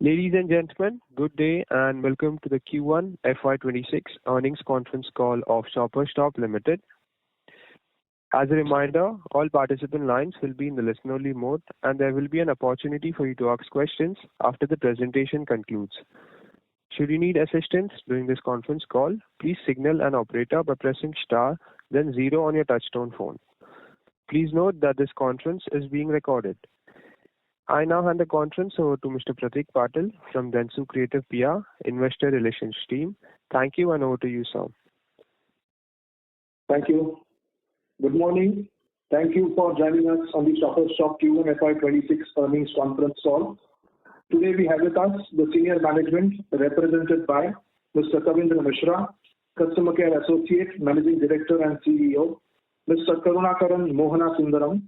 Ladies and gentlemen, good day and welcome to the Q1FY26 earnings conference call of Shoppers Stop Limited. As a reminder, all participant lines will be in the listen-only mode and there will be an opportunity for you to ask questions after the presentation concludes. Should you need assistance during this conference call, please signal an operator by pressing star, then 0 on your touchtone phone. Please note that this conference is being recorded. I now hand the conference over to Mr. Pratik Patil from Dentsu Creative PR, Investor Relations team. Thank you and over to you, sir. Thank you. Good morning. Thank you for joining us on the Shoppers Stop Q1FY26 earnings conference call. Today we have with us the senior management represented by Mr. Kavindra Mishra, Customer Care Associate, Managing Director and CEO, Mr. Karunakaran Mohana Sundaram,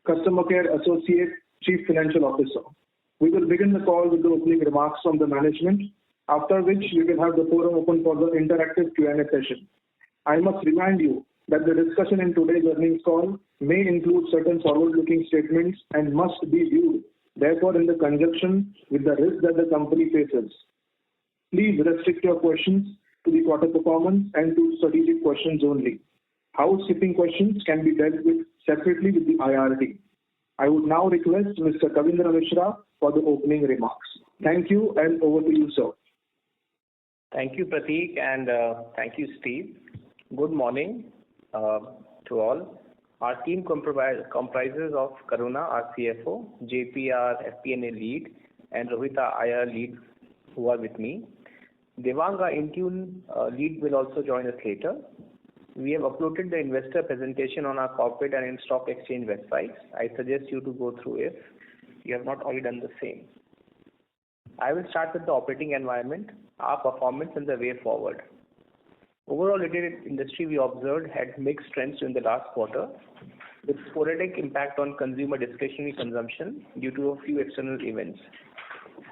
Customer Care Associate, Chief Financial Officer. We will begin the call with the opening remarks from the management, after which we will have the forum open for the interactive Q&A session. I must remind you that the discussion in today's earnings call may include certain forward-looking statements and must be viewed, therefore, in the conjunction with the risk that the company faces. Please restrict your questions to the quarter performance and to strategic questions only. Housekeeping questions can be dealt with separately with the IR team. I would now request Mr. Kavindra Mishra for the opening remarks. Thank you and over to you, sir. Thank you, Pratik, and thank you, Steve. Good morning to all. Our team comprises of Karuna, our CFO, JP, our FP&A lead, and Rohita, IR lead, who are with me. Devang, our Intune lead, will also join us later. We have uploaded the investor presentation on our corporate and in stock exchange websites. I suggest you to go through if you have not already done the same. I will start with the operating environment, our performance and the way forward. Overall, retail industry we observed had mixed trends in the last quarter, with sporadic impact on consumer discretionary consumption due to a few external events.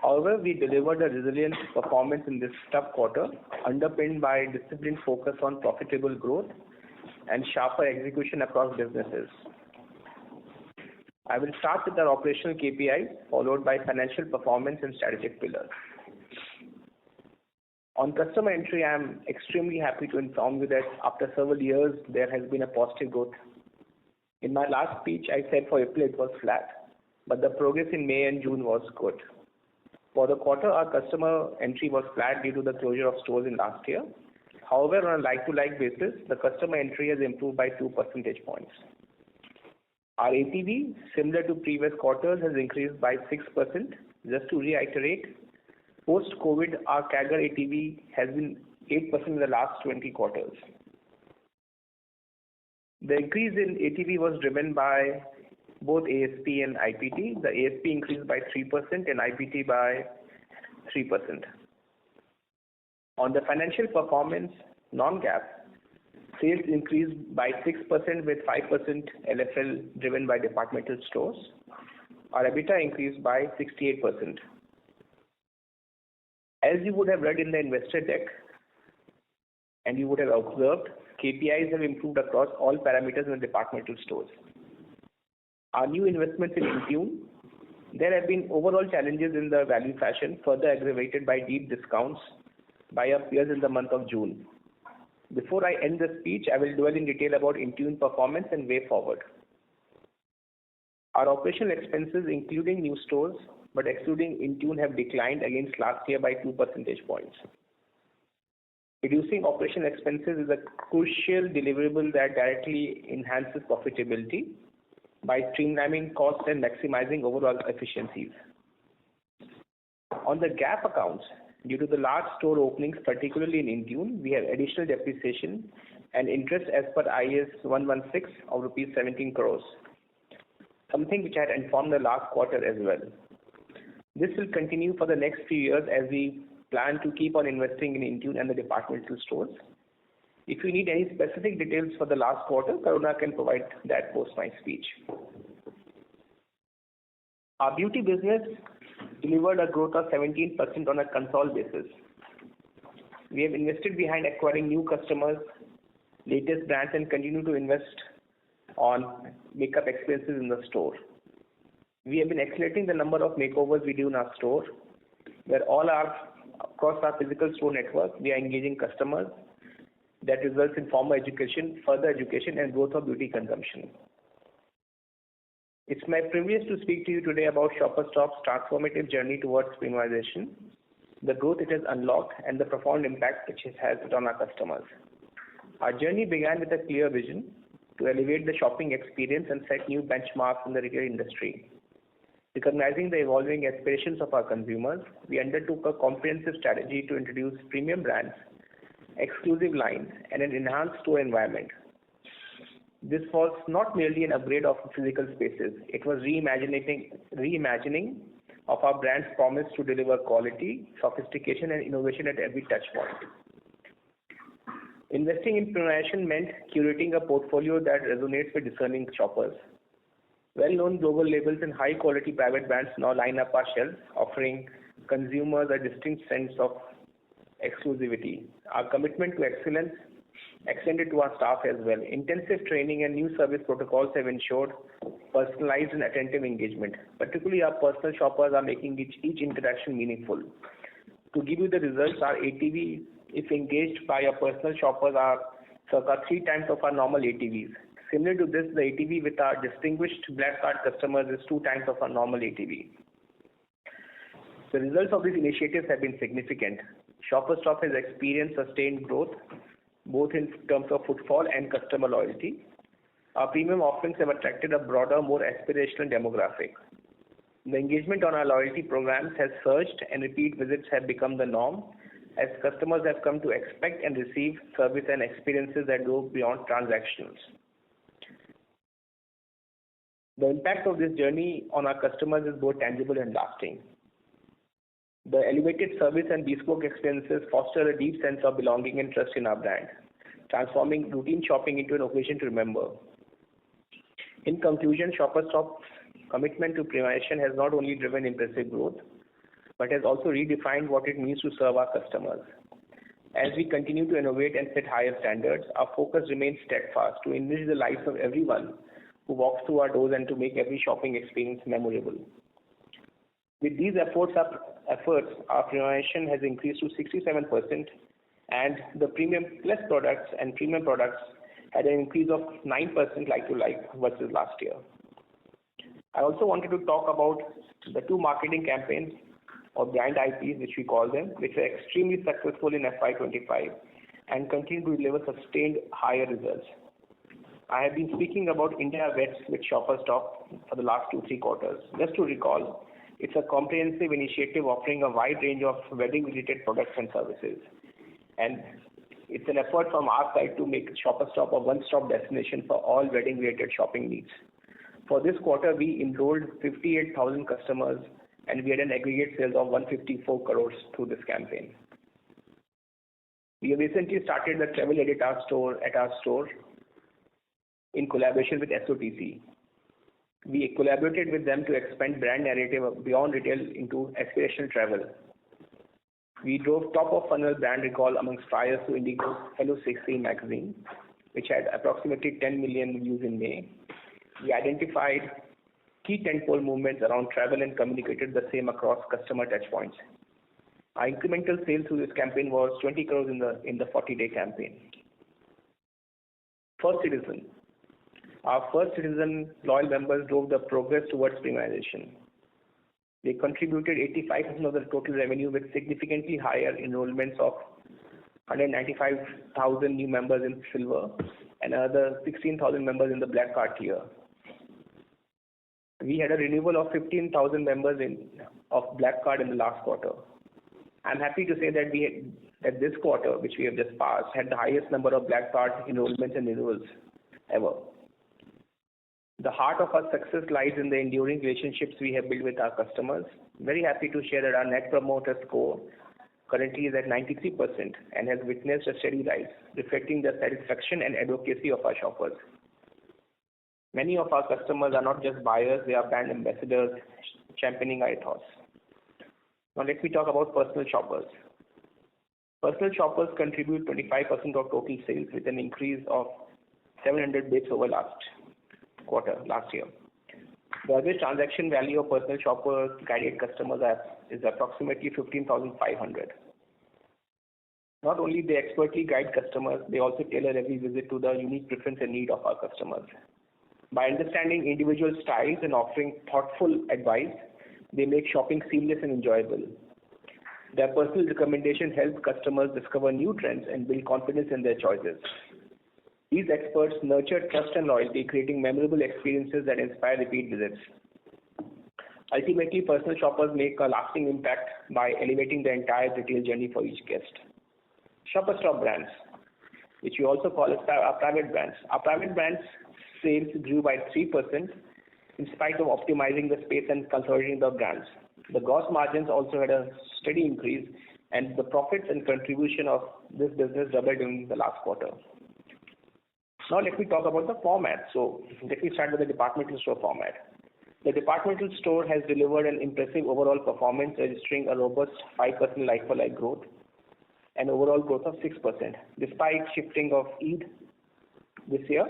However, we delivered a resilient performance in this tough quarter, underpinned by disciplined focus on profitable growth and sharper execution across businesses. I will start with our operational KPIs, followed by financial performance and strategic pillars. On customer entry, I am extremely happy to inform you that after several years, there has been a positive growth. In my last speech, I said for April it was flat, but the progress in May and June was good. For the quarter, our customer entry was flat due to the closure of stores in last year. However, on a like-to-like basis, the customer entry has improved by 2 percentage points. Our ATV, similar to previous quarters, has increased by 6%. Just to reiterate, post-COVID, our CAGR ATV has been 8% in the last 20 quarters. The increase in ATV was driven by both ASP and IPT. The ASP increased by 3% and IPT by 3%. On the financial performance, non-GAAP, sales increased by 6% with 5% LFL driven by departmental stores. Our EBITDA increased by 68%. As you would have read in the investor deck and you would have observed, KPIs have improved across all parameters in the departmental stores. Our new investments in Intune, there have been overall challenges in the value fashion, further aggravated by deep discounts by our peers in the month of June. Before I end the speech, I will dwell in detail about Intune performance and way forward. Our operational expenses, including new stores but excluding Intune, have declined against last year by 2 percentage points. Reducing operational expenses is a crucial deliverable that directly enhances profitability by streamlining costs and maximizing overall efficiencies. On the GAAP accounts, due to the large store openings, particularly in Intune, we have additional depreciation and interest as per IAS 116 of rupees 17 crores, something which I had informed the last quarter as well. This will continue for the next few years as we plan to keep on investing in Intune and the departmental stores. If you need any specific details for the last quarter, Karuna can provide that post my speech. Our beauty business delivered a growth of 17% on a consolidated basis. We have invested behind acquiring new customers, latest brands, and continue to invest on makeup experiences in the store. We have been accelerating the number of makeovers we do in our store. where across our physical store network, we are engaging customers that results in further education and growth of beauty consumption. It's my privilege to speak to you today about Shoppers Stop's transformative journey towards premiumization, the growth it has unlocked, and the profound impact which it has on our customers. Our journey began with a clear vision to elevate the shopping experience and set new benchmarks in the retail industry. Recognizing the evolving aspirations of our consumers, we undertook a comprehensive strategy to introduce premium brands, exclusive lines, and an enhanced store environment. This was not merely an upgrade of physical spaces, it was reimagining of our brand's promise to deliver quality, sophistication, and innovation at every touch point. Investing in premiumization meant curating a portfolio that resonates with discerning shoppers. Well-known global labels and high-quality private brands now line up our shelves, offering consumers a distinct sense of exclusivity. Our commitment to excellence extended to our staff as well. Intensive training and new service protocols have ensured personalized and attentive engagement. Particularly, our personal shoppers are making each interaction meaningful. To give you the results, our ATV, if engaged by our personal shoppers, are circa 3 times of our normal ATVs. Similar to this, the ATV with our distinguished Black Card customers is 2 times of our normal ATV. The results of these initiatives have been significant. Shoppers Stop has experienced sustained growth, both in terms of footfall and customer loyalty. Our premium offerings have attracted a broader, more aspirational demographic. The engagement on our loyalty programs has surged and repeat visits have become the norm as customers have come to expect and receive service and experiences that go beyond transactions. The impact of this journey on our customers is both tangible and lasting. The elevated service and bespoke experiences foster a deep sense of belonging and trust in our brand, transforming routine shopping into an occasion to remember. In conclusion, Shoppers Stop's commitment to premiumization has not only driven impressive growth, but has also redefined what it means to serve our customers. As we continue to innovate and set higher standards, our focus remains steadfast to enrich the lives of everyone who walks through our doors and to make every shopping experience memorable. With these efforts, our premiumization has increased to 67%, and the premium plus products and premium products had an increase of 9% like-to-like versus last year. I also wanted to talk about the 2 marketing campaigns or brand IPs, which we call them, which were extremely successful in FY25 and continue to deliver sustained higher results. I have been speaking about India Vets with Shoppers Stop for the last 2-3 quarters. Just to recall, it's a comprehensive initiative offering a wide range of wedding-related products and services. And it's an effort from our side to make Shoppers Stop a one-stop destination for all wedding-related shopping needs. For this quarter, we enrolled 58,000 customers and we had an aggregate sales of 154 crores through this campaign. We have recently started the travel edit at our store in collaboration with SOTC. We collaborated with them to expand brand narrative beyond retail into aspirational travel. We drove top-of-funnel brand recall amongst flyers to Indigo's Hello 16 magazine, which had approximately 10 million views in May. We identified key tentpole movements around travel and communicated the same across customer touchpoints. Our incremental sales through this campaign was 20 crores in the 40-day campaign. First Citizen. Our First Citizen loyal members drove the progress towards premiumization. They contributed 85% of the total revenue with significantly higher enrollments of 195,000 new members in Silver and another 16,000 members in the Black Card tier. We had a renewal of 15,000 members of Black Card in the last quarter. I'm happy to say that this quarter, which we have just passed, had the highest number of Black Card enrollments and renewals ever. The heart of our success lies in the enduring relationships we have built with our customers. Very happy to share that our Net Promoter Score currently is at 93% and has witnessed a steady rise, reflecting the satisfaction and advocacy of our shoppers. Many of our customers are not just buyers, they are brand ambassadors championing our ethos. Now let me talk about personal shoppers. Personal shoppers contribute 25% of total sales with an increase of 700 basis over last year. The average transaction value of personal shopper guided customers is approximately 15,500. Not only they expertly guide customers, they also tailor every visit to the unique preference and need of our customers. By understanding individual styles and offering thoughtful advice, they make shopping seamless and enjoyable. Their personal recommendations help customers discover new trends and build confidence in their choices. These experts nurture trust and loyalty, creating memorable experiences that inspire repeat visits. Ultimately, personal shoppers make a lasting impact by elevating the entire retail journey for each guest. Shopper Stop brands, which we also call as our private brands. Our private brands sales grew by 3% in spite of optimizing the space and consolidating the brands. The gross margins also had a steady increase, and the profits and contribution of this business doubled during the last quarter. Now let me talk about the format. So let me start with the departmental store format. The departmental store has delivered an impressive overall performance, registering a robust 5% like-for-like growth and overall growth of 6%, despite shifting of Eid this year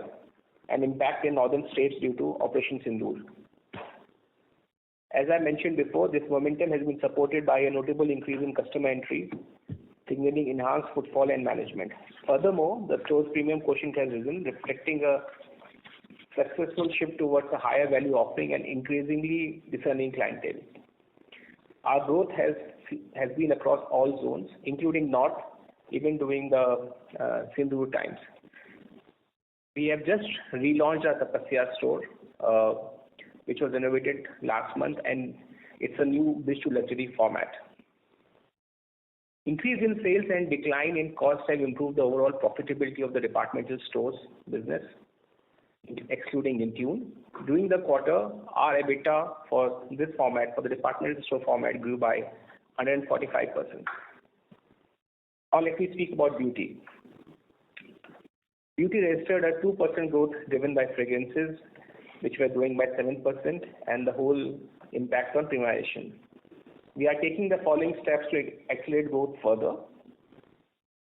and impact in northern states due to Operation Sindoor. As I mentioned before, this momentum has been supported by a notable increase in customer entries, signaling enhanced footfall and management. Furthermore, the store's premium quotient has risen, reflecting a successful shift towards a higher value offering and increasingly discerning clientele. Our growth has been across all zones, including North, even during the Sindoor times. We have just relaunched our Tapasya store, which was renovated last month, and it's a new bridge to luxury format. Increase in sales and decline in costs have improved the overall profitability of the departmental stores business, excluding Intune. During the quarter, our EBITDA for this format, for the departmental store format, grew by 145%. Now let me speak about beauty. Beauty registered a 2% growth driven by fragrances, which were growing by 7%, and the whole impact on premiumization. We are taking the following steps to accelerate growth further.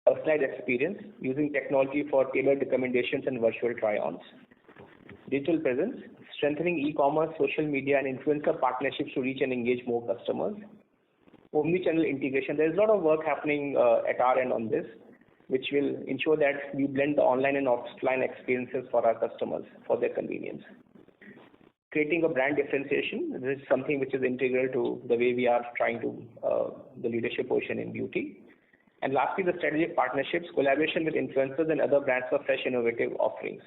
Personalized experience using technology for tailored recommendations and virtual try-ons. Digital presence, strengthening e-commerce, social media, and influencer partnerships to reach and engage more customers. Omnichannel integration. There is a lot of work happening at our end on this, which will ensure that we blend the online and offline experiences for our customers for their convenience. Creating a brand differentiation. This is something which is integral to the way we are trying to the leadership position in beauty. And lastly, the strategic partnerships, collaboration with influencers and other brands for fresh, innovative offerings.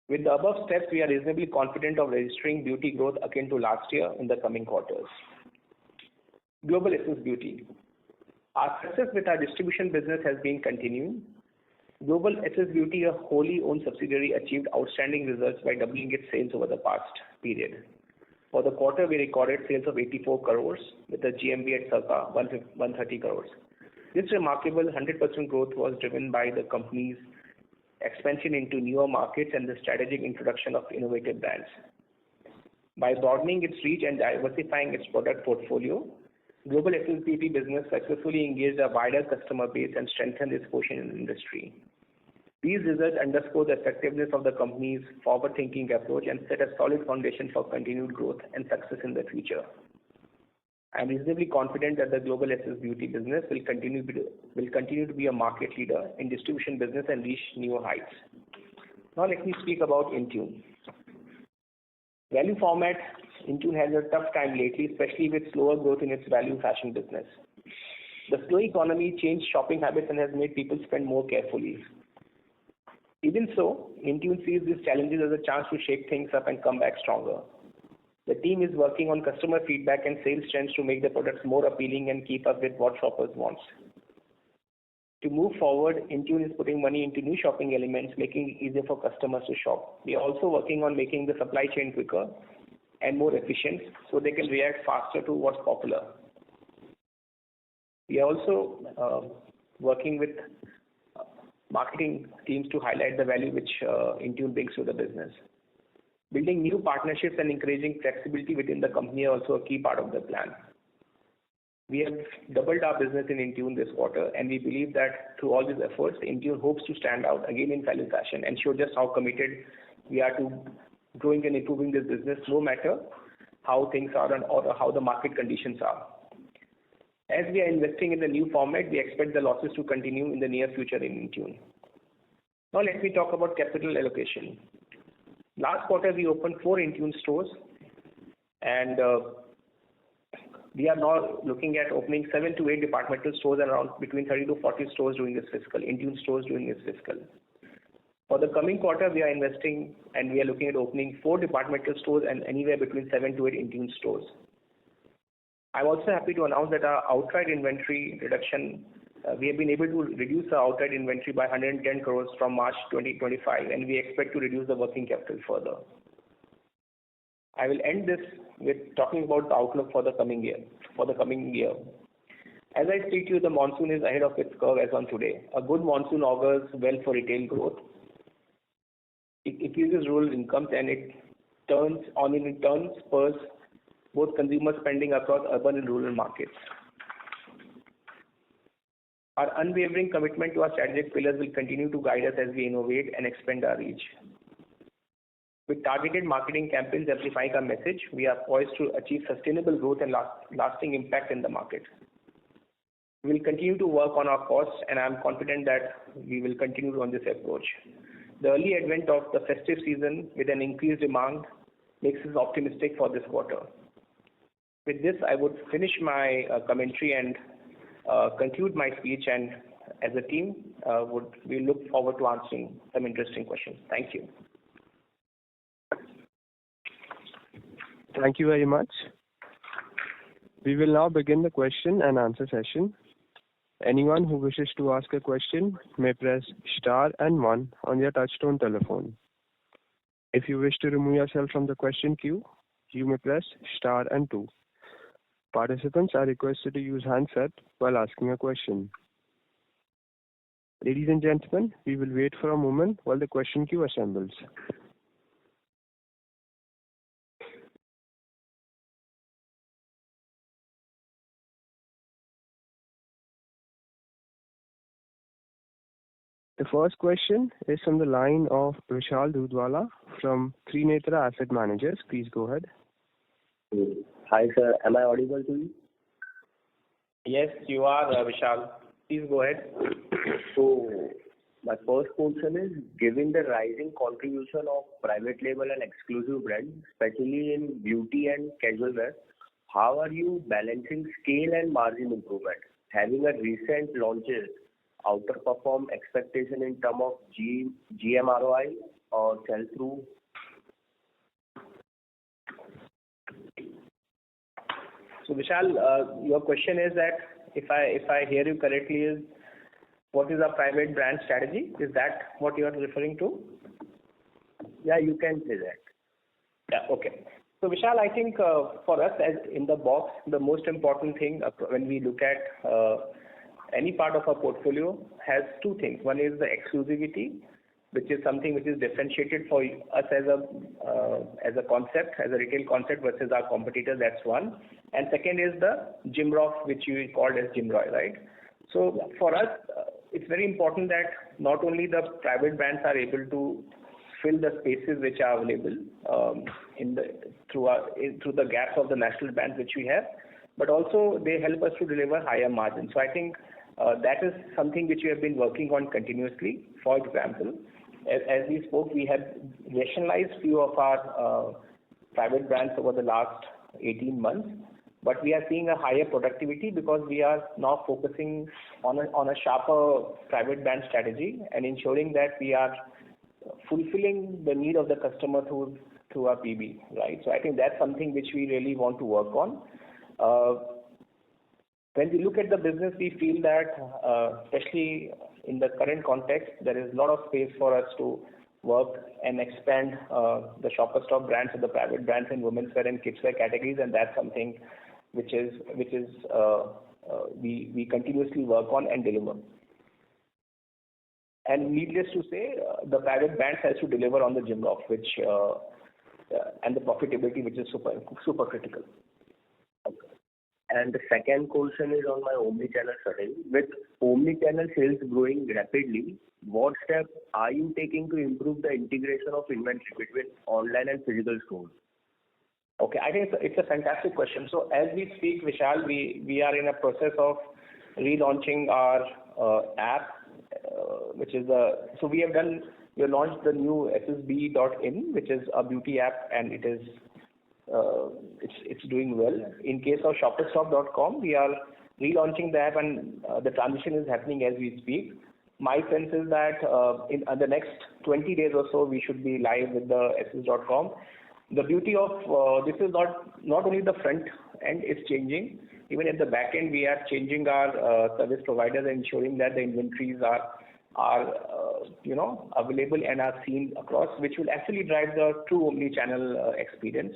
With the above steps, we are reasonably confident of registering beauty growth akin to last year in the coming quarters. Global Essence Beauty. Our success with our distribution business has been continuing. Global Essence Beauty, a wholly owned subsidiary, achieved outstanding results by doubling its sales over the past period. For the quarter, we recorded sales of 84 crores with a GMV at circa 130 crores. This remarkable 100% growth was driven by the company's expansion into newer markets and the strategic introduction of innovative brands. By broadening its reach and diversifying its product portfolio, Global Essence Beauty business successfully engaged a wider customer base and strengthened its position in the industry. These results underscore the effectiveness of the company's forward-thinking approach and set a solid foundation for continued growth and success in the future. I am reasonably confident that the Global Essence Beauty business will continue to be a market leader in distribution business and reach new heights. Now let me speak about Intune. Value format, Intune has a tough time lately, especially with slower growth in its value fashion business. The slow economy changed shopping habits and has made people spend more carefully. Even so, Intune sees these challenges as a chance to shake things up and come back stronger. The team is working on customer feedback and sales trends to make the products more appealing and keep up with what shoppers want. To move forward, Intune is putting money into new shopping elements, making it easier for customers to shop. We are also working on making the supply chain quicker and more efficient so they can react faster to what's popular. We are also working with marketing teams to highlight the value which Intune brings to the business. Building new partnerships and encouraging flexibility within the company are also a key part of the plan. We have doubled our business in Intune this quarter, and we believe that through all these efforts, Intune hopes to stand out again in value fashion and show just how committed we are to growing and improving this business no matter how things are or how the market conditions are. As we are investing in the new format, we expect the losses to continue in the near future in Intune. Now let me talk about capital allocation. Last quarter we opened 4 Intune stores, and we are now looking at opening 7 to 8 departmental stores and around between 30 to 40 stores during this fiscal, Intune stores during this fiscal. For the coming quarter, we are investing and we are looking at opening 4 departmental stores and anywhere between 7 to 8 Intune stores. I'm also happy to announce that our outright inventory reduction, we have been able to reduce our outright inventory by 110 crores from March 2025, and we expect to reduce the working capital further. I will end this with talking about the outlook for the coming year. As I speak to you, the monsoon is ahead of its curve as on today. A good monsoon augurs well for retail growth. It increases rural incomes and it in turn spurs both consumer spending across urban and rural markets. Our unwavering commitment to our strategic pillars will continue to guide us as we innovate and expand our reach. With targeted marketing campaigns amplifying our message, we are poised to achieve sustainable growth and lasting impact in the market. We will continue to work on our costs, and I am confident that we will continue on this approach. The early advent of the festive season with an increased demand makes us optimistic for this quarter. With this, I would finish my commentary and conclude my speech, and as a team, we look forward to answering some interesting questions. Thank you. Thank you very much. We will now begin the question and answer session. Anyone who wishes to ask a question may press star and 1 on their touchtone telephone. If you wish to remove yourself from the question queue, you may press star and 2. Participants are requested to use handset while asking a question. Ladies and gentlemen, we will wait for a moment while the question queue assembles. The first question is from the line of Vishal Dudwala from Trinetra Asset Managers. Please go ahead. Hi sir, am I audible to you? Yes, you are, Vishal. Please go ahead. So, my first question is, given the rising contribution of private label and exclusive brands, especially in beauty and casual wear, how are you balancing scale and margin improvement? Having a recent launches outperform expectation in terms of GM ROI or sell-through? So Vishal, your question is that if I hear you correctly is what is our private brand strategy? Is that what you are referring to? Yeah, you can say that. Yeah, okay. So Vishal, I think for us as in the box, the most important thing when we look at any part of our portfolio has 2 things. One is the exclusivity, which is something which is differentiated for us as a concept, as a retail concept versus our competitors. That's one. And second is the Jimroff, which you called as Jimroy, right? So for us, it's very important that not only the private brands are able to fill the spaces which are available through the gaps of the national brands which we have, but also they help us to deliver higher margins. So I think that is something which we have been working on continuously. For example, as we spoke, we have rationalized few of our private brands over the last 18 months, but we are seeing a higher productivity because we are now focusing on a sharper private brand strategy and ensuring that we are fulfilling the need of the customer through our PB, right? So I think that's something which we really want to work on. When we look at the business, we feel that, especially in the current context, there is a lot of space for us to work and expand the Shoppers Stop brands and the private brands in women's wear and kids wear categories, and that's something which we continuously work on and deliver. And needless to say, the private brands has to deliver on the Jimroff, which and the profitability, which is super critical. Okay. And the second question is on my omni-channel strategy. With omni-channel sales growing rapidly, what steps are you taking to improve the integration of inventory between online and physical stores? Okay, I think it's a fantastic question. So as we speak, Vishal, we are in a process of relaunching our app, which is so we launched the new ssb.in, which is a beauty app, and it's doing well. In case of shopperstop.com, we are relaunching the app, and the transition is happening as we speak. My sense is that in the next 20 days or so, we should be live with the ss.com. The beauty of this is not only the front end is changing, even at the back end we are changing our service providers and ensuring that the inventories are available and are seen across, which will actually drive the true omni-channel experience.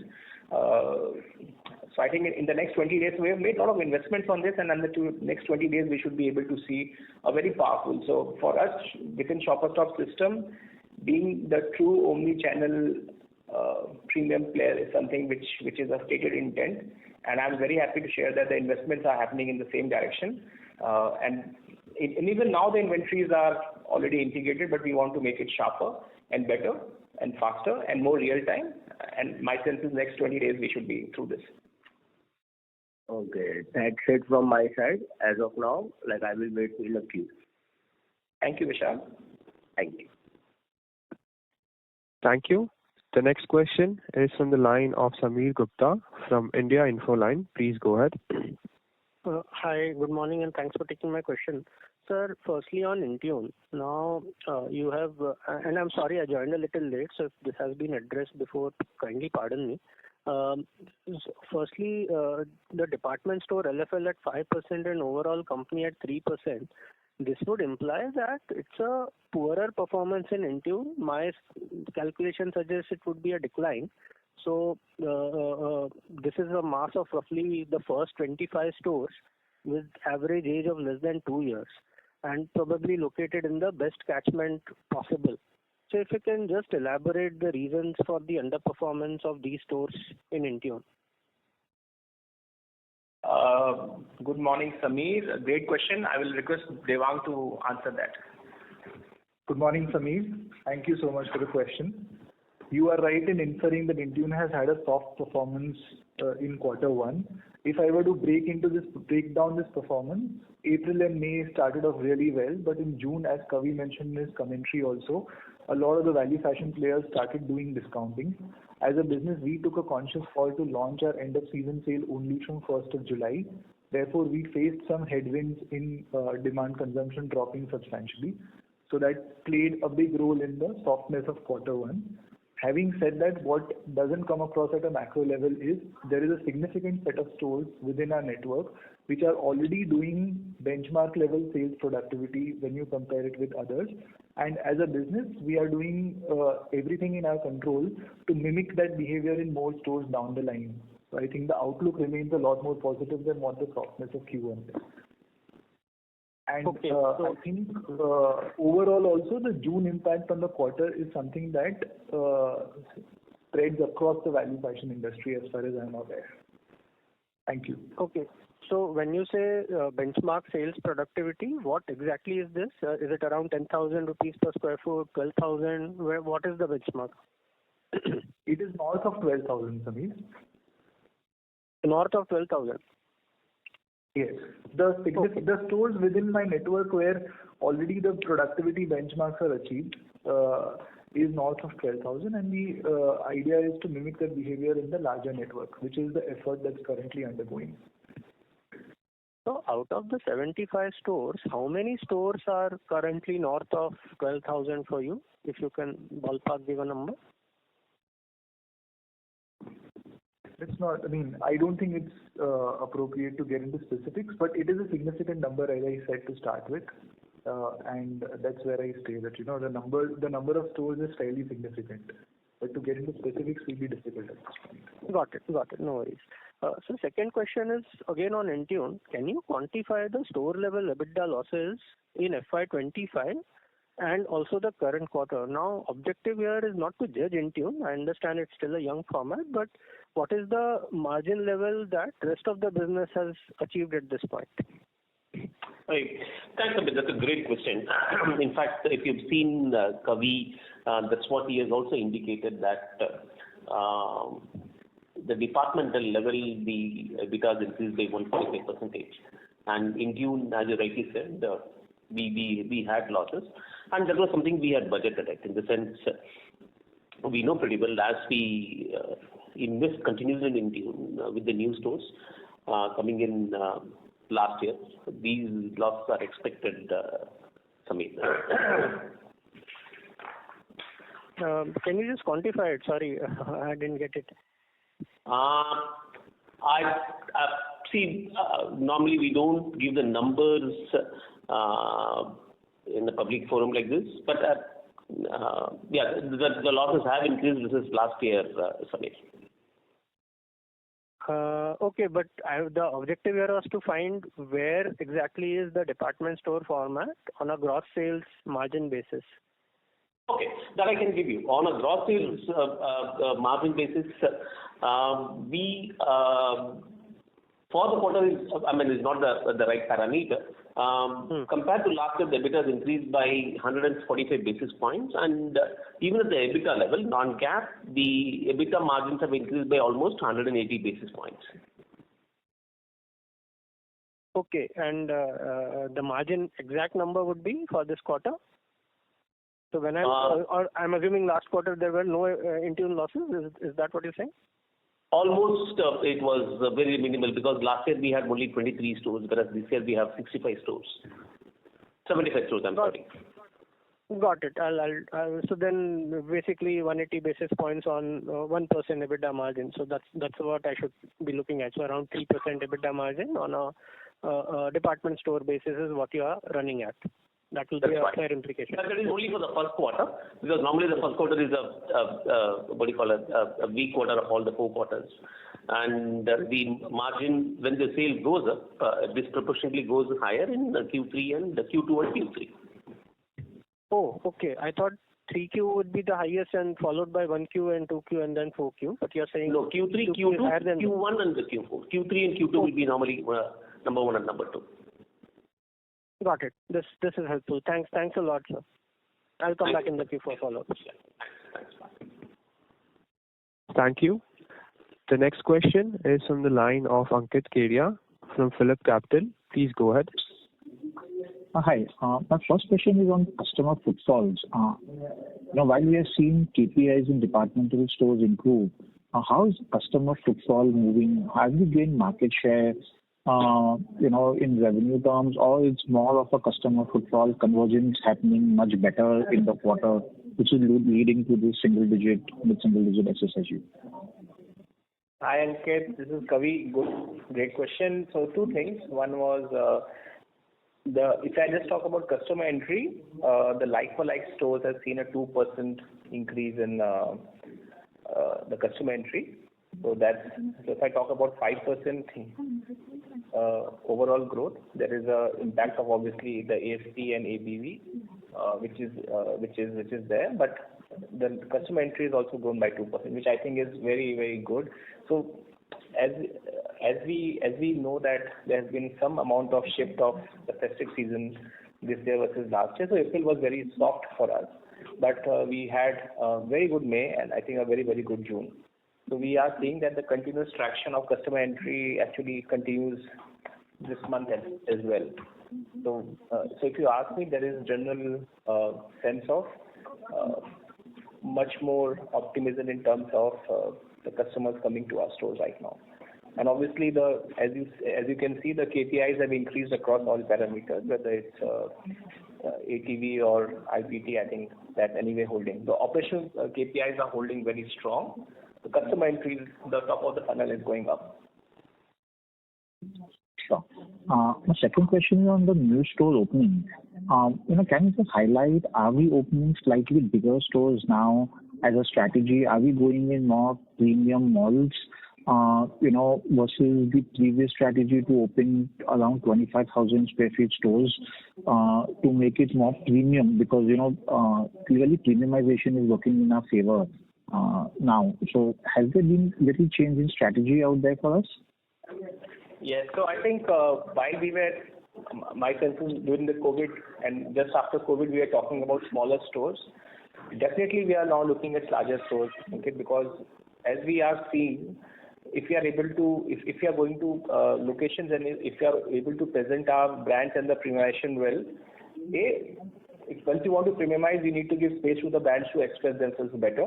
So I think in the next 20 days, we have made a lot of investments on this, and in the next 20 days, we should be able to see a very powerful. So for us, within ShopperStop system, being the true omni-channel premium player is something which is a stated intent, and I'm very happy to share that the investments are happening in the same direction. And even now, the inventories are already integrated, but we want to make it sharper and better and faster and more real time. And my sense is next 20 days we should be through this. Okay, that's it from my side. As of now, I will wait in the queue. Thank you, Vishal. Thank you. Thank you. The next question is from the line of Sameer Gupta from India Infoline. Please go ahead. Hi, good morning, and thanks for taking my question. Sir, firstly on Intune, now you have, and I'm sorry I joined a little late, so if this has been addressed before, kindly pardon me. Firstly, the department store LFL at 5% and overall company at 3%. This would imply that it's a poorer performance in Intune. My calculation suggests it would be a decline. So this is a mass of roughly the first 25 stores with average age of less than 2 years and probably located in the best catchment possible. So if you can just elaborate the reasons for the underperformance of these stores in Intune. Good morning, Sameer. Great question. I will request Devang to answer that. Good morning, Sameer. Thank you so much for the question. You are right in inferring that Intune has had a soft performance in Q1. If I were to break down this performance, April and May started off really well, but in June, as Kavi mentioned in his commentary also, a lot of the value fashion players started doing discounting. As a business, we took a conscious call to launch our end of season sale only from 1st of July. Therefore, we faced some headwinds in demand consumption dropping substantially. So that played a big role in the softness of Q1. Having said that, what doesn't come across at a macro level is there is a significant set of stores within our network which are already doing benchmark level sales productivity when you compare it with others. And as a business, we are doing everything in our control to mimic that behavior in more stores down the line. So I think the outlook remains a lot more positive than what the softness of Q1 is. And okay, I think overall also the June impact on the quarter is something that spreads across the value fashion industry as far as I'm aware. Thank you. Okay. So when you say benchmark sales productivity, what exactly is this? Is it around 10,000 rupees per square foot, 12,000? What is the benchmark? It is north of 12,000, Sameer. North of 12,000? Yes. The stores within my network where already the productivity benchmarks are achieved is north of 12,000, and the idea is to mimic that behavior in the larger network, which is the effort that's currently undergoing. So out of the 75 stores, how many stores are currently north of 12,000 for you? If you can ballpark give a number. It's not, I don't think it's appropriate to get into specifics, but it is a significant number, as I said, to start with. And that's where I stay, that, the number of stores is fairly significant. But to get into specifics will be difficult at this point. Got it. No worries. So second question is again on Intune. Can you quantify the store level EBITDA losses in FY25 and also the current quarter? Now, objective here is not to judge Intune. I understand it's still a young format, but what is the margin level that rest of the business has achieved at this point? Right. Thanks, Amit. That's a great question. In fact, if you've seen Kavi, that's what he has also indicated that the departmental level, the EBITDA has increased by 145%. And in June, as you rightly said, we had losses. And that was something we had budgeted, in the sense we know pretty well as we invest continuously in June with the new stores coming in last year. These losses are expected, Samir. Can you just quantify it? Sorry, I didn't get it. Normally we don't give the numbers in the public forum like this, but the losses have increased versus last year, Samir. Okay, but the objective here was to find where exactly is the department store format on a gross sales margin basis. Okay, that I can give you. On a gross sales margin basis, we for the quarter is not the right parameter. Compared to last year, the EBITDA has increased by 145 basis points, and even at the EBITDA level, non-GAAP, the EBITDA margins have increased by almost 180 basis points. Okay, and the margin exact number would be for this quarter? So when I'm assuming last quarter there were no Intune losses. Is that what you're saying? Almost, it was very minimal, because last year we had only 23 stores, whereas this year we have 65 stores. 75 stores, I'm sorry. Got it. I'll so then basically 180 basis points on 1% EBITDA margin. So that's what I should be looking at. So around 3% EBITDA margin on a department store basis is what you are running at. That will be a fair implication. That is only for the first quarter, because normally the first quarter is a weak quarter of all the 4 quarters. And the margin, when the sale goes up, disproportionately goes higher in the Q3 and the Q2 and Q3. Oh, okay. I thought 3Q would be the highest and followed by 1Q and 2Q and then 4Q. But you're saying no, Q3, Q2, Q1 and the Q4. Q3 and Q2 will be normally number 1 and number 2. Got it. This is helpful. Thanks a lot, sir. I'll come back in the queue for follow-up. Thanks. Thank you. The next question is from the line of Ankit Kedia from Phillip Capital. Please go ahead. Hi. My first question is on customer footfalls. While we are seeing KPIs in departmental stores improve, how is customer footfall moving? Have you gained market share? In revenue terms, or it's more of a customer footfall convergence happening much better in the quarter, which is leading to this mid-single-digit SSSG? Hi, Ankit. This is Kavi. Great question. So 2 things. One was if I just talk about customer entry, the like-for-like stores have seen a 2% increase in the customer entry. So if I talk about 5% overall growth, there is a impact of obviously the ASP and ABV, which is there, but the customer entry is also grown by 2%, which I think is very, very good. So as we know that there has been some amount of shift of the festive season this year versus last year, so April was very soft for us, but we had a very good May and I think a very, very good June. So we are seeing that the continuous traction of customer entry actually continues this month as well. So if you ask me, there is general sense of much more optimism in terms of the customers coming to our stores right now. And obviously, as you can see, the KPIs have increased across all parameters, whether it's ATV or IPT. I think that anyway holding. The operational KPIs are holding very strong. The customer entry, the top of the funnel is going up. Sure. My second question is on the new store opening. Can you just highlight, are we opening slightly bigger stores now as a strategy? Are we going in more premium malls, versus the previous strategy to open around 25,000 square feet stores to make it more premium? Because, clearly premiumization is working in our favor. now. So has there been little change in strategy out there for us? Yes. So I think while we were, my sense is during the COVID and just after COVID, we were talking about smaller stores. Definitely, we are now looking at larger stores, okay, because as we are seeing, if we are able to, if we are going to locations and if we are able to present our brands and the premiumization well, once you want to premiumize, you need to give space to the brands to express themselves better.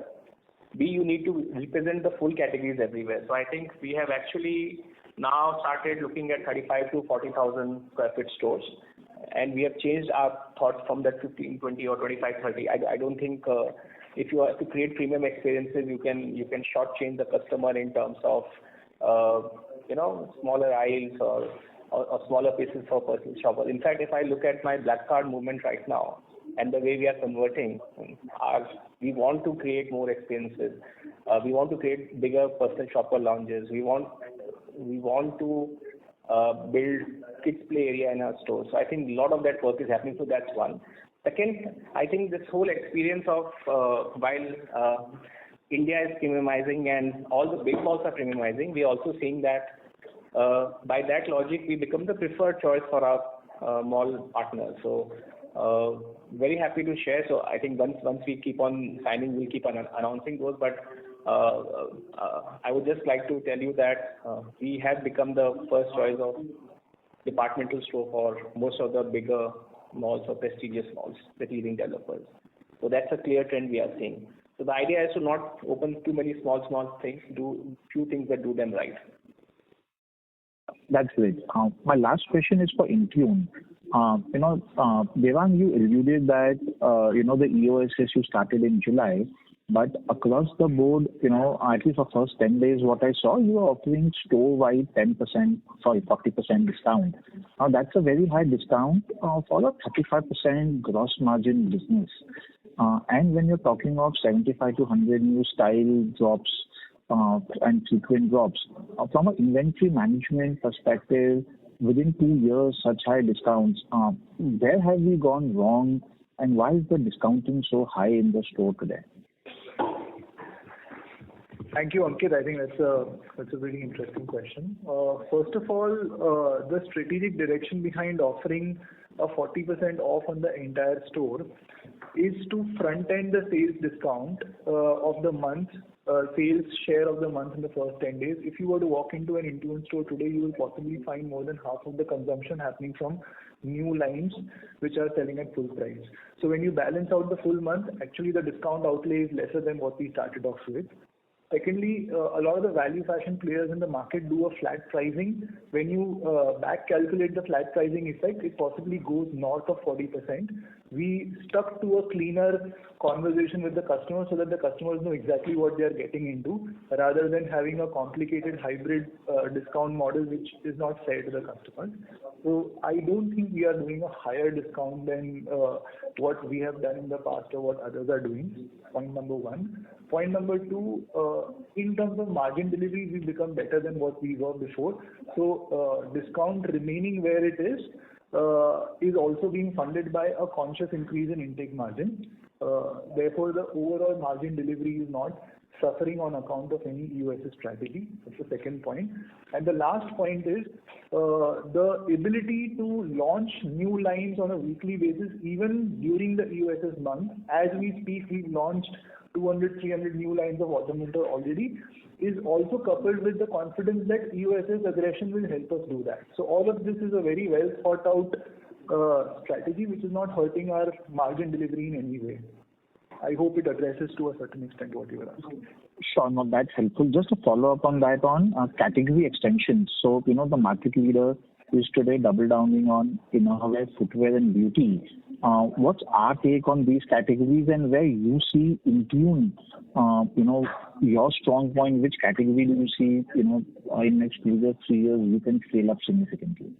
B, you need to represent the full categories everywhere. So I think we have actually now started looking at 35 to 40,000 square feet stores, and we have changed our thoughts from that 15, 20 or 25, 30. I don't think if you have to create premium experiences, you can shortchange the customer in terms of smaller aisles or smaller places for personal shoppers. In fact, if I look at my black card movement right now and the way we are converting, we want to create more experiences. We want to create bigger personal shopper lounges. We want to build kids play area in our stores. So I think a lot of that work is happening. So that's one. Second, I think this whole experience of while India is premiumizing and all the big malls are premiumizing, we are also seeing that by that logic, we become the preferred choice for our mall partners. So very happy to share. So I think once we keep on signing, we'll keep on announcing those. But I would just like to tell you that we have become the first choice of departmental store for most of the bigger malls or prestigious malls, the leading developers. So that's a clear trend we are seeing. So the idea is to not open too many small things, do few things that do them right. That's great. My last question is for Intune. Devang, you alluded that, the EOSS you started in July, but across the board, at least for first 10 days, what I saw, you were offering store-wide 40% discount. Now, that's a very high discount for a 35% gross margin business. And when you're talking of 75 to 100 new style drops and frequent drops, from an inventory management perspective, within 2 years, such high discounts, where have we gone wrong, and why is the discounting so high in the store today? Thank you, Ankit. I think that's a very interesting question. First of all, the strategic direction behind offering a 40% off on the entire store is to front-end the sales discount of the month, sales share of the month in the first 10 days. If you were to walk into an Intune store today, you will possibly find more than half of the consumption happening from new lines which are selling at full price. So when you balance out the full month, actually the discount outlay is lesser than what we started off with. Secondly, a lot of the value fashion players in the market do a flat pricing. When you back calculate the flat pricing effect, it possibly goes north of 40%. We stuck to a cleaner conversation with the customer so that the customers know exactly what they are getting into, rather than having a complicated hybrid discount model which is not fair to the customers. So I don't think we are doing a higher discount than what we have done in the past or what others are doing. Point number one. Point number two, in terms of margin delivery, we've become better than what we were before. So discount remaining where it is also being funded by a conscious increase in intake margin. Therefore, the overall margin delivery is not suffering on account of any EOSS strategy. That's the second point. And the last point is the ability to launch new lines on a weekly basis, even during the EOSS month. As we speak, we've launched 200, 300 new lines of autumn-winter already, is also coupled with the confidence that EOSS aggression will help us do that. So all of this is a very well thought out strategy which is not hurting our margin delivery in any way. I hope it addresses to a certain extent what you were asking. Sure, no, that's helpful. Just to follow up on that on category extensions. So, the market leader is today double downing on innerwear, footwear and beauty. What's our take on these categories and where you see Intune, your strong point, which category do you see, in next 2 years, 3 years, you can scale up significantly?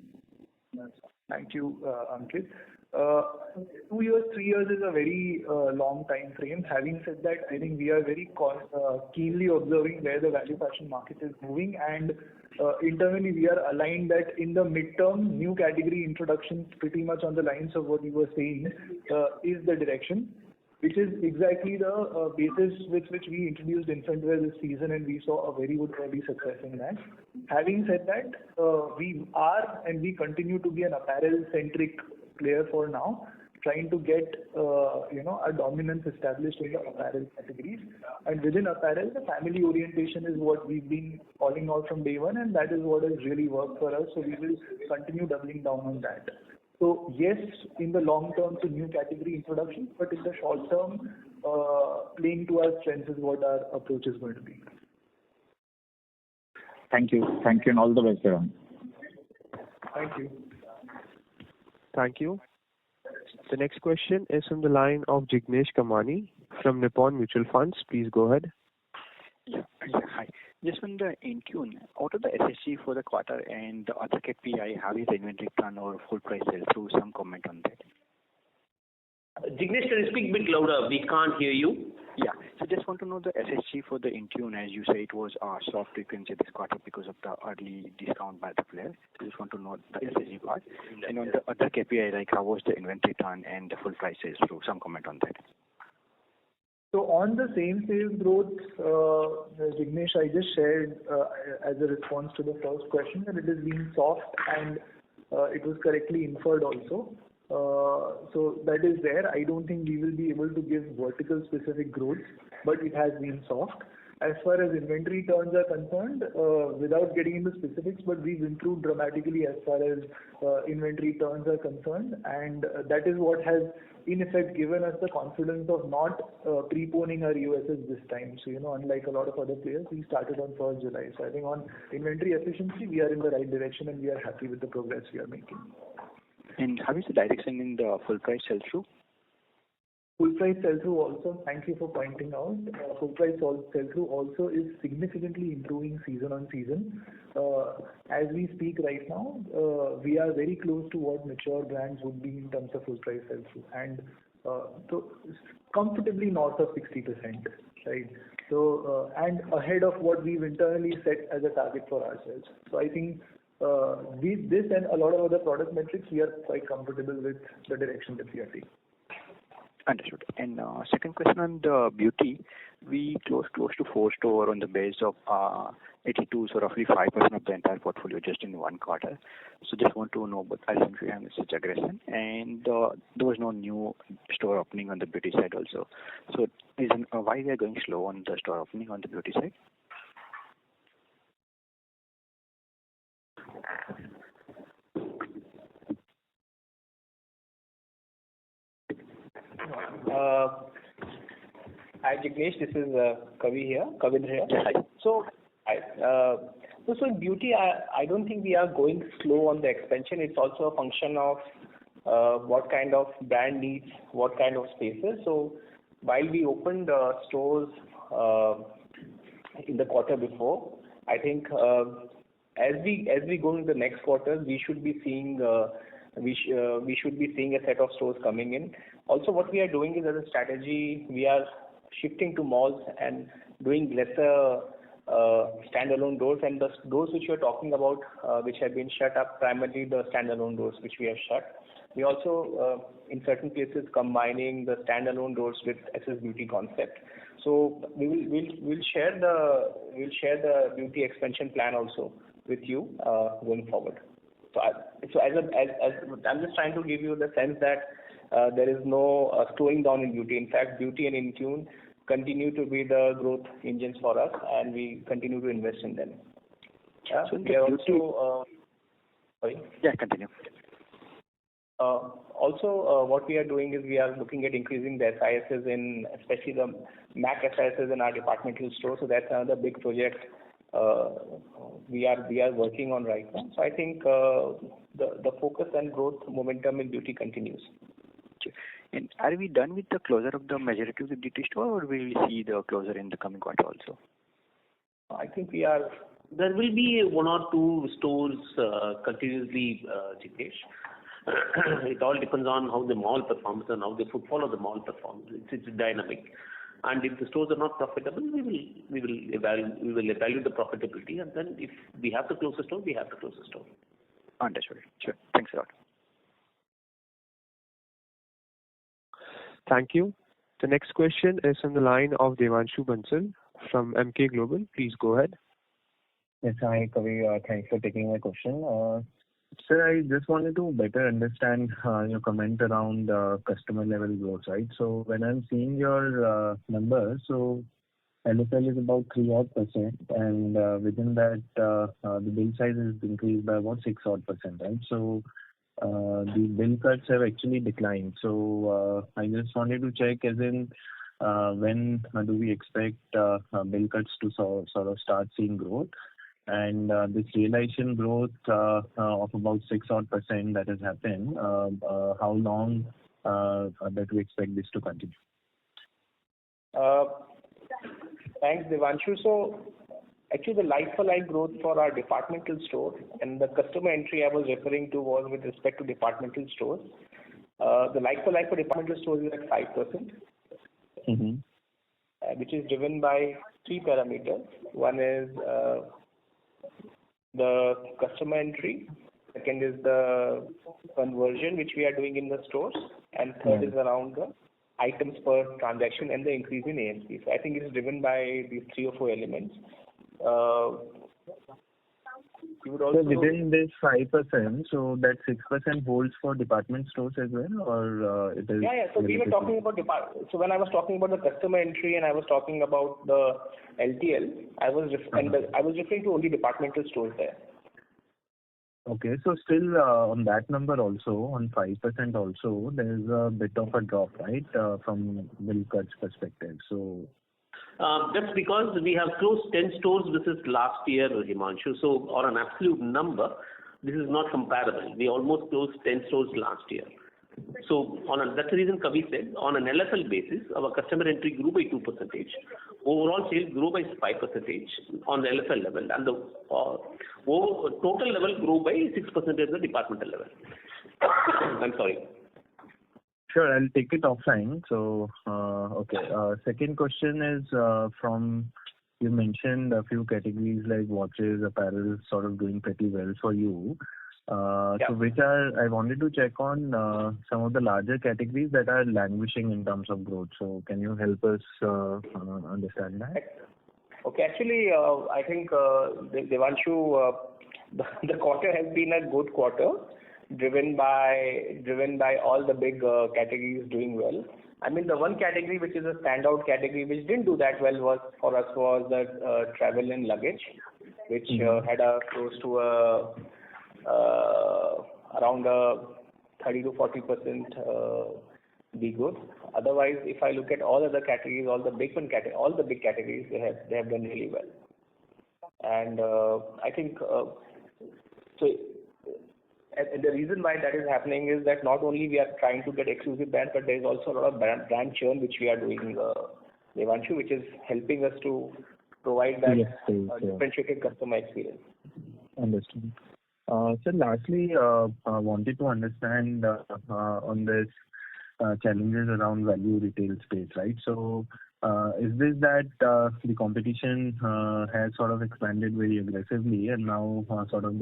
Thank you, Ankit. 2 years, 3 years is a very long time frame. Having said that, I think we are very keenly observing where the value fashion market is moving, and internally we are aligned that in the midterm, new category introductions pretty much on the lines of what you were saying is the direction. which is exactly the basis with which we introduced infant wear this season, and we saw a very good early success in that. Having said that, we are and we continue to be an apparel-centric player for now, trying to get our dominance established in the apparel categories. And within apparel, the family orientation is what we've been calling out from day one, and that is what has really worked for us. So we will continue doubling down on that. So yes, in the long term to new category introduction, but in the short term, playing to our strengths is what our approach is going to be. Thank you, and all the best, everyone. Thank you. Thank you. The next question is from the line of Jignesh Kamani from Nippon Mutual Funds. Please go ahead. Yeah, hi. Just on the Intune, out of the SSG for the quarter and the other KPI, how is the inventory turn or full price sell through? Some comment on that. Jignesh, can you speak a bit louder? We can't hear you. Yeah. So just want to know the SSG for the Intune, as you say it was soft frequency this quarter because of the early discount by the player. So just want to know the SSG part. And on the other KPI, like how was the inventory turn and the full price sales through? Some comment on that. So on the same sales growth, Jignesh, I just shared as a response to the first question that it has been soft and it was correctly inferred also. So that is there. I don't think we will be able to give vertical specific growth, but it has been soft. As far as inventory turns are concerned, without getting into specifics, but we've improved dramatically as far as inventory turns are concerned, and that is what has in effect given us the confidence of not preponing our USS this time. So, unlike a lot of other players, we started on 1st July. So I think on inventory efficiency, we are in the right direction and we are happy with the progress we are making. And how is the direction in the full price sell-through? Full price sell-through also, thank you for pointing out, full price sell-through also is significantly improving season on season. As we speak right now, we are very close to what mature brands would be in terms of full price sell-through, and so comfortably north of 60%, right? So, and ahead of what we've internally set as a target for ourselves. So I think with this and a lot of other product metrics, we are quite comfortable with the direction that we are taking. Understood. And second question on the beauty, we close to 4 stores on the base of 82, so roughly 5% of the entire portfolio just in one quarter. So just want to know, but I think we have such aggression, and there was no new store opening on the beauty side also. So why we are going slow on the store opening on the beauty side? Hi Jignesh, this is Kavindra here. Hi. So in beauty, I don't think we are going slow on the expansion. It's also a function of what kind of brand needs, what kind of spaces. So while we opened stores in the quarter before, I think as we go into the next quarter, we should be seeing a set of stores coming in. Also, what we are doing is, as a strategy, we are shifting to malls and doing lesser standalone doors, and the doors which you are talking about, which have been shut up, primarily the standalone doors which we have shut. We also, in certain places, combining the standalone doors with SS Beauty concept. So we'll share the beauty expansion plan also with you going forward. So I'm just trying to give you the sense that there is no slowing down in beauty. In fact, beauty and Intune continue to be the growth engines for us, and we continue to invest in them. Yeah. So we are also sorry. Yeah, continue. Also, what we are doing is we are looking at increasing the SISs in, especially the MAC SISs in our departmental stores. So that's another big project we are working on right now. So I think the focus and growth momentum in beauty continues. And are we done with the closure of the majority of the beauty store, or will we see the closure in the coming quarter also? I think we are. There will be 1 or 2 stores continuously, Jignesh. It all depends on how the mall performs and how the footfall of the mall performs. It's dynamic. And if the stores are not profitable, we will evaluate the profitability, and then if we have to close the store, we have to close the store. Understood. Sure. Thanks a lot. Thank you. The next question is from the line of Devanshu Bansal from Emkay Global. Please go ahead. Yes, hi, Kavi. Thanks for taking my question. Sir, I just wanted to better understand your comment around customer level growth, right? So when I'm seeing your numbers, so LFL is about 3 odd %, and within that, the bill size is increased by about 6 odd %, right? So the bill cuts have actually declined. So I just wanted to check, as in, when do we expect bill cuts to sort of start seeing growth? And this realization growth of about 6 odd % that has happened, how long that we expect this to continue? Thanks, Devanshu. So actually the like-for-like growth for our departmental store and the customer entry I was referring to was with respect to departmental stores. The like-for-like for departmental stores is at 5%, which is driven by 3 parameters. One is the customer entry, second is the conversion which we are doing in the stores, and third is around the items per transaction and the increase in AMC. So I think it is driven by these 3 or 4 elements. You would also, so within this 5%, so that 6% holds for department stores as well, or it is? Yeah. So we were talking about So when I was talking about the customer entry and I was talking about the LTL, I was referring to only departmental stores there. Okay, so still on that number also, on 5% also, there is a bit of a drop, right, from bill cuts perspective. So that's because we have closed 10 stores versus last year, Himanshu. So on an absolute number, this is not comparable. We almost closed 10 stores last year. So that's the reason Kavi said, on an LFL basis, our customer entry grew by 2%. Overall sales grew by 5% on the LFL level, and the total level grew by 6% at the departmental level. I'm sorry. Sure, I'll take it offline. So, okay. Second question is from, you mentioned a few categories like watches, apparel, sort of doing pretty well for you. So which I wanted to check on some of the larger categories that are languishing in terms of growth. So can you help us understand that? Okay, actually, I think Devanshu, the quarter has been a good quarter, driven by all the big categories doing well. I mean, the one category which is a standout category which didn't do that well was the travel and luggage, which had a close to around 30 to 40% degrowth. Otherwise, if I look at all other categories, all the big categories, they have done really well. And I think so. And the reason why that is happening is that not only we are trying to get exclusive brands, but there is also a lot of brand churn which we are doing, Devanshu, which is helping us to provide that differentiated customer experience. Understood. So lastly, I wanted to understand on this challenges around value retail space, right? So is this that the competition has sort of expanded very aggressively, and now sort of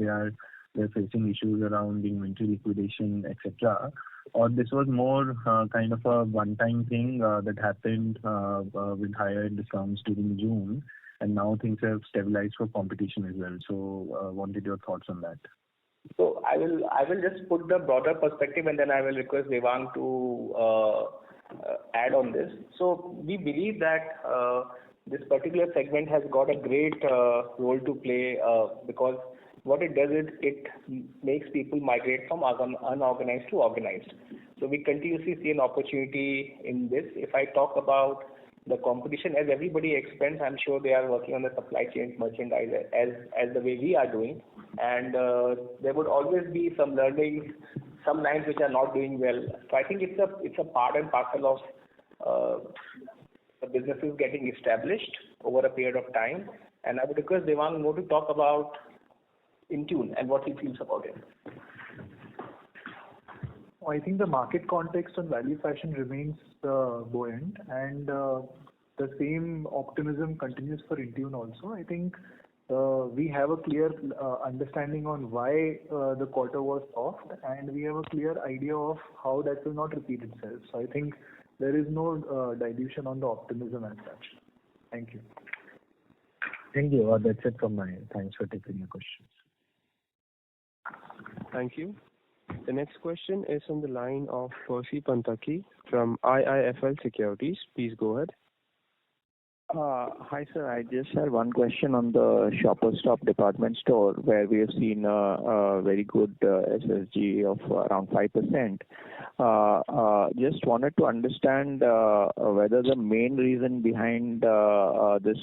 they're facing issues around inventory liquidation, etc., or this was more kind of a one-time thing that happened with higher discounts during June, and now things have stabilized for competition as well. So wanted your thoughts on that. So I will just put the broader perspective, and then I will request Devang to add on this. So we believe that this particular segment has got a great role to play because what it does is it makes people migrate from unorganized to organized. So we continuously see an opportunity in this. If I talk about the competition, as everybody expands, I'm sure they are working on the supply chain merchandise as the way we are doing. And there would always be some learnings, some lines which are not doing well. So I think it's a part and parcel of the businesses getting established over a period of time. And I would request Devang more to talk about Intune and what he feels about it. I think the market context on value fashion remains buoyant, and the same optimism continues for Intune also. I think we have a clear understanding on why the quarter was soft, and we have a clear idea of how that will not repeat itself. So I think there is no dilution on the optimism as such. Thank you. Thank you. That's it from my end. Thanks for taking the questions. Thank you. The next question is on the line of Percy Panthaki from IIFL Securities. Please go ahead. Hi, sir. I just had one question on the Shoppers Stop department store, where we have seen a very good SSG of around 5%. Just wanted to understand whether the main reason behind this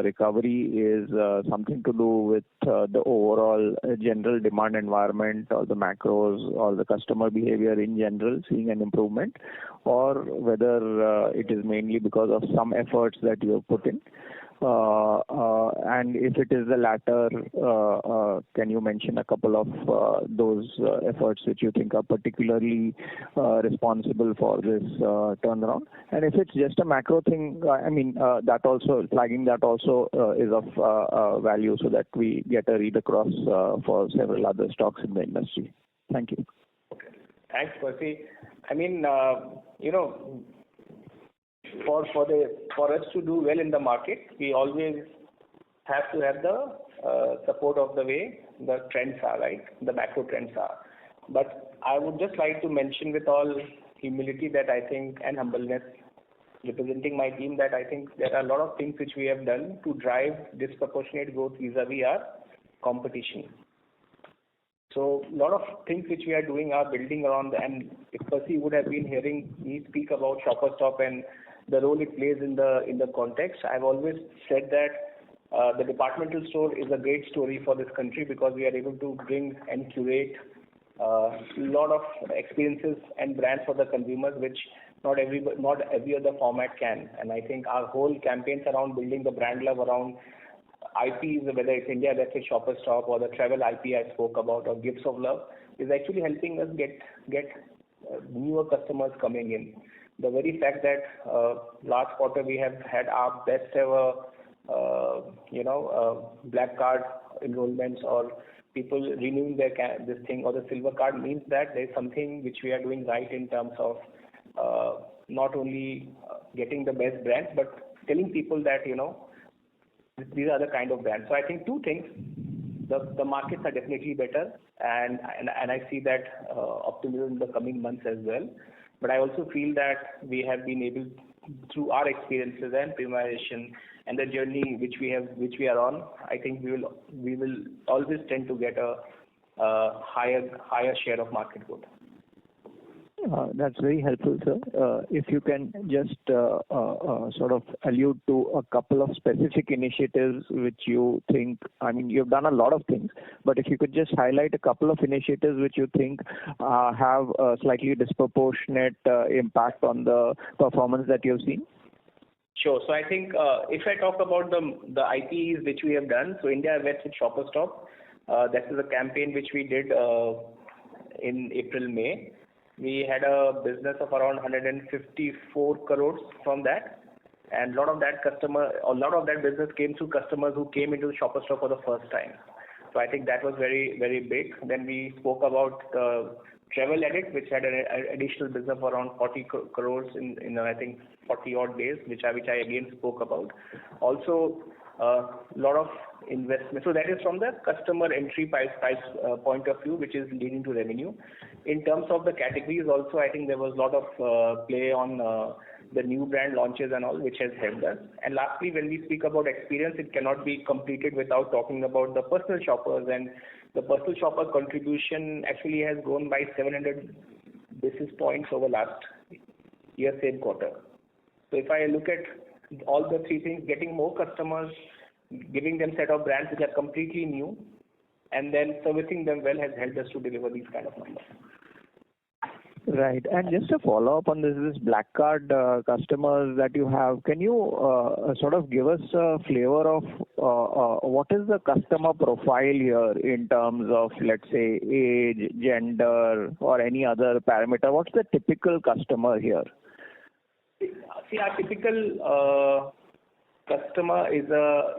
recovery is something to do with the overall general demand environment or the macros or the customer behavior in general seeing an improvement, or whether it is mainly because of some efforts that you have put in. And if it is the latter, can you mention a couple of those efforts which you think are particularly responsible for this turnaround? And if it's just a macro thing, I mean, that also flagging that also is of value so that we get a read across for several other stocks in the industry. Thank you. Okay. Thanks, Percy. I mean, for us to do well in the market, we always have to have the support of the way the trends are, right? The macro trends are. But I would just like to mention with all humility that I think, and humbleness, representing my team, that I think there are a lot of things which we have done to drive disproportionate growth vis-a-vis our competition. So a lot of things which we are doing are building around, and if Percy would have been hearing me speak about Shoppers Stop and the role it plays in the context, I've always said that the departmental store is a great story for this country because we are able to bring and curate a lot of experiences and brands for the consumers, which not every other format can. And I think our whole campaigns around building the brand love around IPs, whether it's India, let's say Shoppers Stop, or the travel IP I spoke about, or Gifts of Love, is actually helping us get newer customers coming in. The very fact that last quarter we have had our best ever, black card enrollments or people renewing their this thing or the silver card means that there's something which we are doing right in terms of not only getting the best brands but telling people that these are the kind of brands. So I think two things: the markets are definitely better, and I see that optimism in the coming months as well. But I also feel that we have been able, through our experiences and premiumization and the journey which we are on, I think we will always tend to get a higher share of market growth. That's very helpful, sir. If you can just sort of allude to a couple of specific initiatives which you think, I mean, you've done a lot of things, but if you could just highlight a couple of initiatives which you think have a slightly disproportionate impact on the performance that you've seen. Sure. So I think if I talk about the IPs which we have done, so India West with Shoppers Stop, that is a campaign which we did in April, May. We had a business of around 154 crores from that, and a lot of that business came through customers who came into the Shoppers Stop for the first time. So I think that was very, very big. Then we spoke about Travel Edit, which had an additional business of around 40 crores in I think 40 odd days, which I again spoke about. Also, a lot of investment. So that is from the customer entry price point of view, which is leading to revenue. In terms of the categories also, I think there was a lot of play on the new brand launches and all, which has helped us. And lastly, when we speak about experience, it cannot be completed without talking about the personal shoppers, and the personal shopper contribution actually has grown by 700 basis points over last year, same quarter. So if I look at all the three things, getting more customers, giving them set of brands which are completely new, and then servicing them well has helped us to deliver these kind of numbers. Right. And just to follow up on this black card customers that you have, can you sort of give us a flavor of what is the customer profile here in terms of, let's say, age, gender, or any other parameter? What's the typical customer here? See, our typical customer is a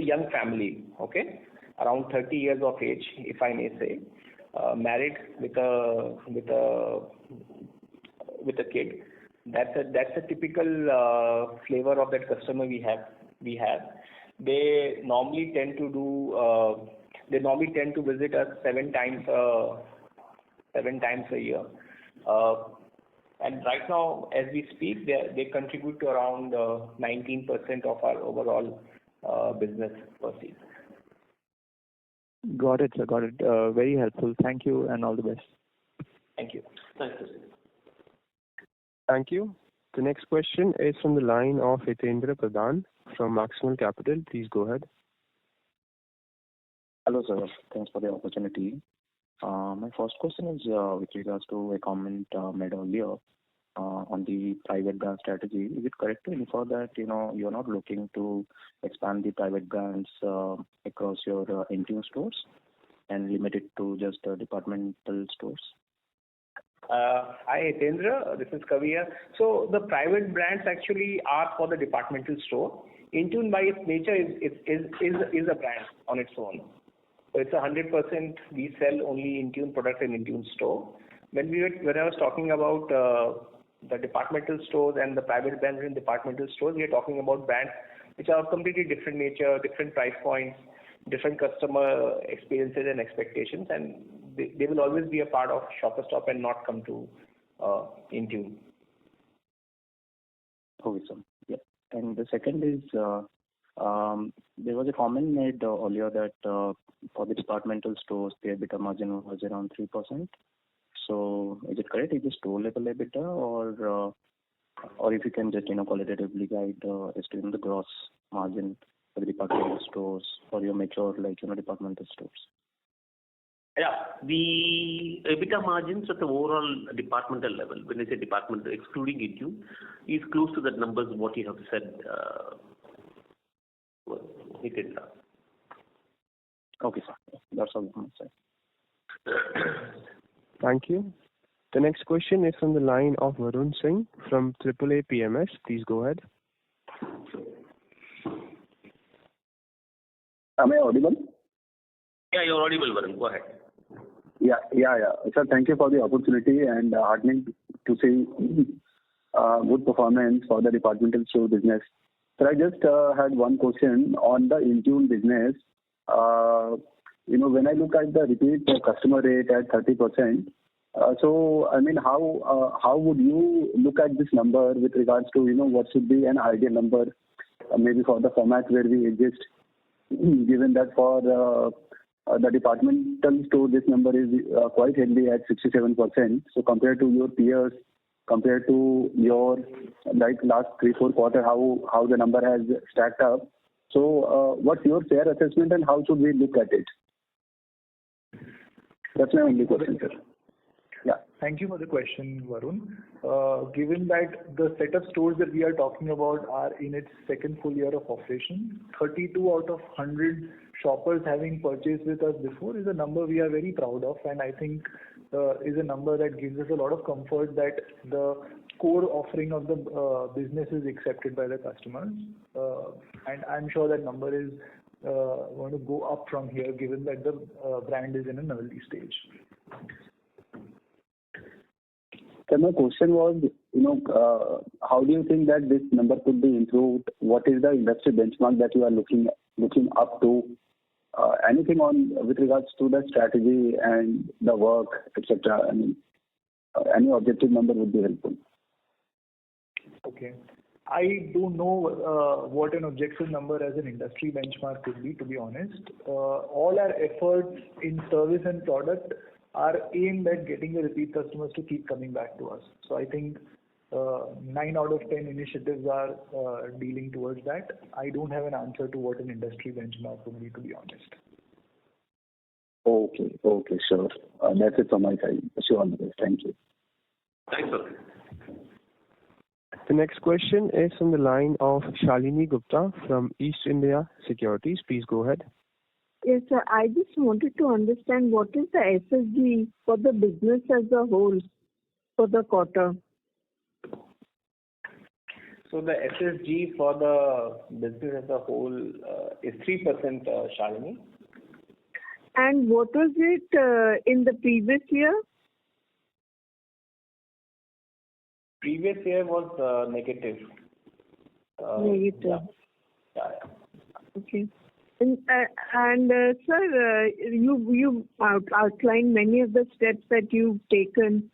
young family, okay, around 30 years of age, if I may say, married with a with a kid. That's a typical flavor of that customer we have. They normally tend to visit us 7 times a year. And right now, as we speak, they contribute to around 19% of our overall business per season. Got it, sir. Got it. Very helpful. Thank you and all the best. Thank you. Thanks, sir. Thank you. The next question is from the line of Hitendra Pradhan from Maximal Capital. Please go ahead. Hello, sir. Thanks for the opportunity. My first question is with regards to a comment made earlier on the private brand strategy. Is it correct to infer that you're not looking to expand the private brands across your Intune stores and limit it to just departmental stores? Hi, Hitendra. This is Kaviya. So the private brands actually are for the departmental store. Intune by its nature is a brand on its own. So it's 100% we sell only Intune product in Intune store. When I was talking about the departmental stores and the private brands in departmental stores, we are talking about brands which are of completely different nature, different price points, different customer experiences and expectations, and they will always be a part of Shoppers Stop and not come to Intune. Okay, sir. Yeah. And the second is, there was a comment made earlier that for the departmental stores, the EBITDA margin was around 3%. So is it correct? Is it store level EBITDA, or if you can just qualitatively guide as to the gross margin for the departmental stores for your mature departmental stores? Yeah, the EBITDA margins at the overall departmental level, when I say departmental, excluding Intune, is close to that numbers what you have said. Okay, sir. That's all from my side. Thank you. The next question is from the line of Varun Singh from AAA PMS. Please go ahead. Am I audible? Yeah, you're audible, Varun. Go ahead. Yeah. Sir, thank you for the opportunity and heartening to see good performance for the departmental store business. Sir, I just had one question on the Intune business. When I look at the repeat customer rate at 30%, so I mean, how would you look at this number with regards to what should be an ideal number, maybe for the format where we exist, given that for the departmental store this number is quite healthy at 67%. So compared to your peers, compared to your last 3-4 quarters, how the number has stacked up. So what's your fair assessment and how should we look at it? That's my only question, sir. Yeah. Thank you for the question, Varun. Given that the set of stores that we are talking about are in its second full year of operation, 32 out of 100 shoppers having purchased with us before is a number we are very proud of, and I think is a number that gives us a lot of comfort that the core offering of the business is accepted by the customers. And I'm sure that number is going to go up from here, given that the brand is in an early stage. So my question was, how do you think that this number could be improved? What is the industry benchmark that you are looking up to? Anything on with regards to the strategy and the work, etc. I mean, any objective number would be helpful. Okay. I don't know what an objective number as an industry benchmark could be, to be honest. All our efforts in service and product are aimed at getting the repeat customers to keep coming back to us. So I think 9 out of 10 initiatives are dealing towards that. I don't have an answer to what an industry benchmark would be, to be honest. Okay, sure. That's it from my side. Sure, thank you. Thanks, sir. The next question is from the line of Shalini Gupta from East India Securities. Please go ahead. Yes, sir. I just wanted to understand what is the SSG for the business as a whole for the quarter. So the SSG for the business as a whole is 3%, Shalini. And what was it in the previous year? Previous year was negative. Negative. Yeah. Okay. And sir, you outlined many of the steps that you've taken.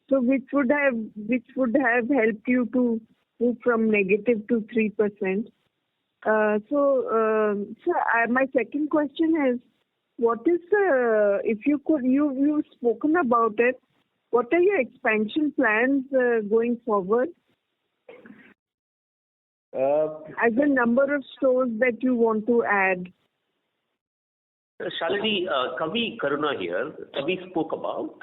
So which would have helped you to move from negative to 3%? Sir, my second question is, what is if you could, you've spoken about it, what are your expansion plans going forward? As a number of stores that you want to add. Shalini, Kavi Karuna here. We spoke about.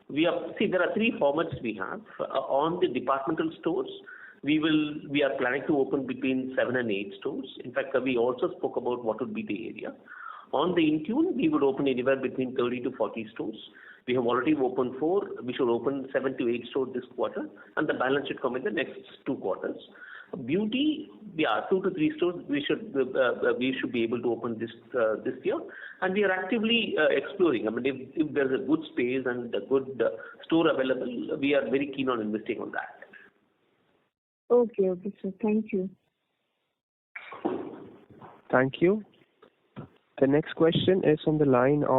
There are three formats we have. On the departmental stores, we are planning to open between 7 and 8 stores. In fact, Kavi also spoke about what would be the area. On the Intune, we would open anywhere between 30 to 40 stores. We have already opened 4. We should open 7 to 8 stores this quarter, and the balance should come in the next 2 quarters. Beauty, 2 to 3 stores we should be able to open this year, and we are actively exploring. I mean, if there's a good space and a good store available, we are very keen on investing on that. Okay, sir. Thank you. Thank you. The next question is on the line of